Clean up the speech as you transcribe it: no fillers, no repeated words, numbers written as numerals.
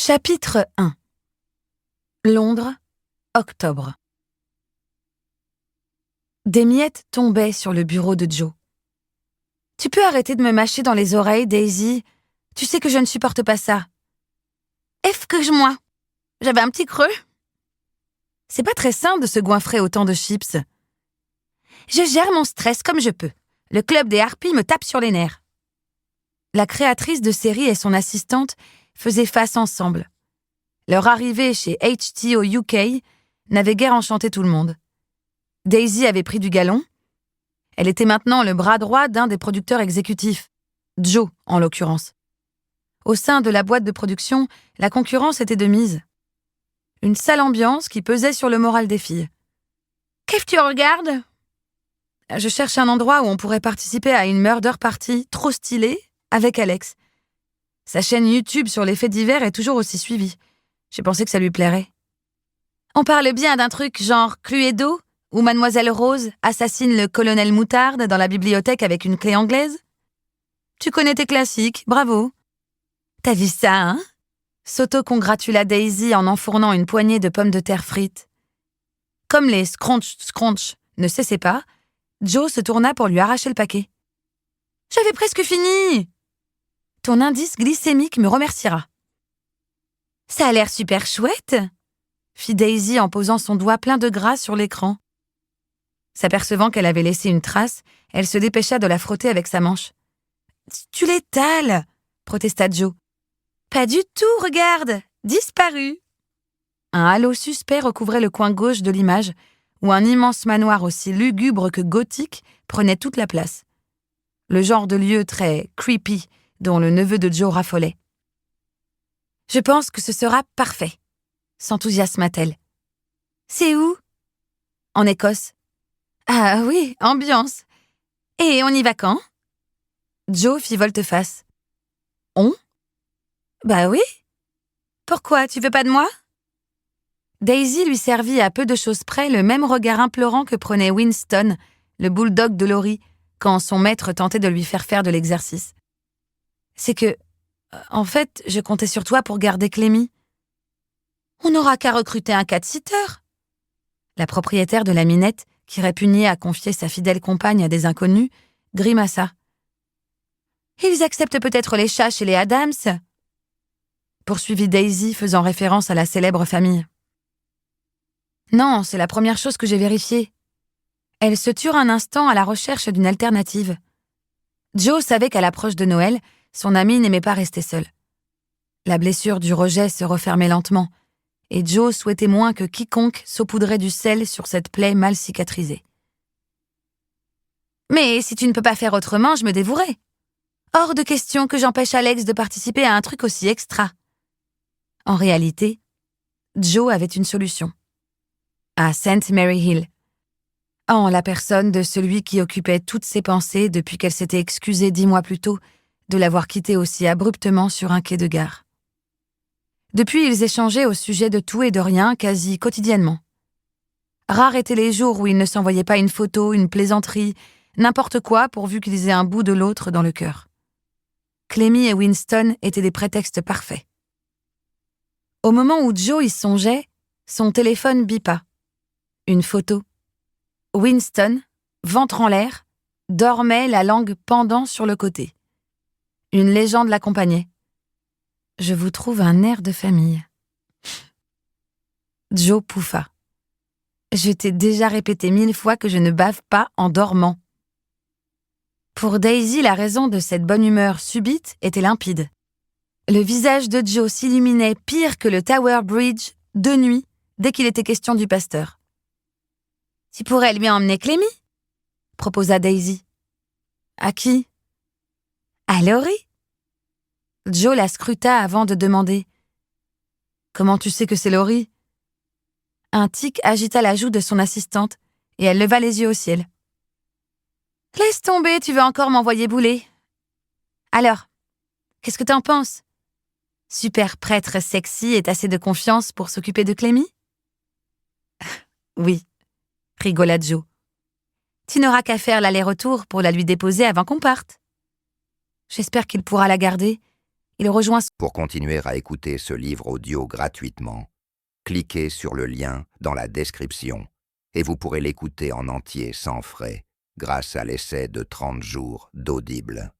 Chapitre 1. Londres, octobre. Des miettes tombaient sur le bureau de Joe. « Tu peux arrêter de me mâcher dans les oreilles, Daisy? Tu sais que je ne supporte pas ça. »« Excuse-moi, j'avais un petit creux. » C'est pas très sain de se goinfrer autant de chips. Je gère mon stress comme je peux. Le club des harpies me tape sur les nerfs. La créatrice de série et son assistante faisaient face ensemble. Leur arrivée chez HT au UK n'avait guère enchanté tout le monde. Daisy avait pris du galon. Elle était maintenant le bras droit d'un des producteurs exécutifs, Joe en l'occurrence. Au sein de la boîte de production, la concurrence était de mise. Une sale ambiance qui pesait sur le moral des filles. « Qu'est-ce que tu regardes ?» Je cherche un endroit où on pourrait participer à une murder party trop stylée avec Alex. Sa chaîne YouTube sur les faits divers est toujours aussi suivie. J'ai pensé que ça lui plairait. On parle bien d'un truc genre Cluedo, où Mademoiselle Rose assassine le colonel Moutarde dans la bibliothèque avec une clé anglaise? Tu connais tes classiques, bravo. T'as vu ça, hein? S'auto-congratula Daisy en enfournant une poignée de pommes de terre frites. Comme les scrunch ne cessaient pas, Joe se tourna pour lui arracher le paquet. « J'avais presque fini !»« Ton indice glycémique me remerciera. »« Ça a l'air super chouette !» fit Daisy en posant son doigt plein de gras sur l'écran. S'apercevant qu'elle avait laissé une trace, elle se dépêcha de la frotter avec sa manche. « Tu l'étales !» protesta Joe. « Pas du tout, regarde ! Disparu !» Un halo suspect recouvrait le coin gauche de l'image, où un immense manoir aussi lugubre que gothique prenait toute la place. Le genre de lieu très creepy dont le neveu de Joe raffolait. « Je pense que ce sera parfait », s'enthousiasma-t-elle. « C'est où ?»« En Écosse. »« Ah oui, ambiance. Et on y va quand ?» Joe fit volte-face. « On ? Bah oui. Pourquoi, tu veux pas de moi ?» Daisy lui servit à peu de choses près le même regard implorant que prenait Winston, le bulldog de Laurie, quand son maître tentait de lui faire de l'exercice. « C'est que, en fait, je comptais sur toi pour garder Clémy. »« On n'aura qu'à recruter un cat-sitter. » La propriétaire de la minette, qui répugnait à confier sa fidèle compagne à des inconnus, grimaça. « Ils acceptent peut-être les chats chez les Adams ?» poursuivit Daisy, faisant référence à la célèbre famille. « Non, c'est la première chose que j'ai vérifiée. » Elles se turent un instant à la recherche d'une alternative. Joe savait qu'à l'approche de Noël, son ami n'aimait pas rester seul. La blessure du rejet se refermait lentement, et Joe souhaitait moins que quiconque saupoudrait du sel sur cette plaie mal cicatrisée. « Mais si tu ne peux pas faire autrement, je me dévouerai. Hors de question que j'empêche Alex de participer à un truc aussi extra. » En réalité, Joe avait une solution. À St. Mary Hill, en la personne de celui qui occupait toutes ses pensées depuis qu'elle s'était excusée 10 mois plus tôt de l'avoir quitté aussi abruptement sur un quai de gare. Depuis, ils échangeaient au sujet de tout et de rien quasi quotidiennement. Rares étaient les jours où ils ne s'envoyaient pas une photo, une plaisanterie, n'importe quoi pourvu qu'ils aient un bout de l'autre dans le cœur. Clémy et Winston étaient des prétextes parfaits. Au moment où Joe y songeait, son téléphone bipa. Une photo. Winston, ventre en l'air, dormait la langue pendant sur le côté. Une légende l'accompagnait. « Je vous trouve un air de famille. » Joe pouffa. « Je t'ai déjà répété 1000 fois que je ne bave pas en dormant. » Pour Daisy, la raison de cette bonne humeur subite était limpide. Le visage de Joe s'illuminait pire que le Tower Bridge de nuit dès qu'il était question du pasteur. « Tu pourrais lui emmener Clémy ?» proposa Daisy. « À qui ?»« À Laurie. » Joe la scruta avant de demander. « Comment tu sais que c'est Laurie ?» Un tic agita la joue de son assistante et elle leva les yeux au ciel. « Laisse tomber, tu veux encore m'envoyer bouler. Alors, qu'est-ce que t'en penses? Super prêtre sexy et assez de confiance pour s'occuper de Clémy ?»« Oui, » rigola Joe. « Tu n'auras qu'à faire l'aller-retour pour la lui déposer avant qu'on parte. J'espère qu'il pourra la garder. Il rejoint son... Pour continuer à écouter ce livre audio gratuitement, cliquez sur le lien dans la description et vous pourrez l'écouter en entier sans frais grâce à l'essai de 30 jours d'Audible.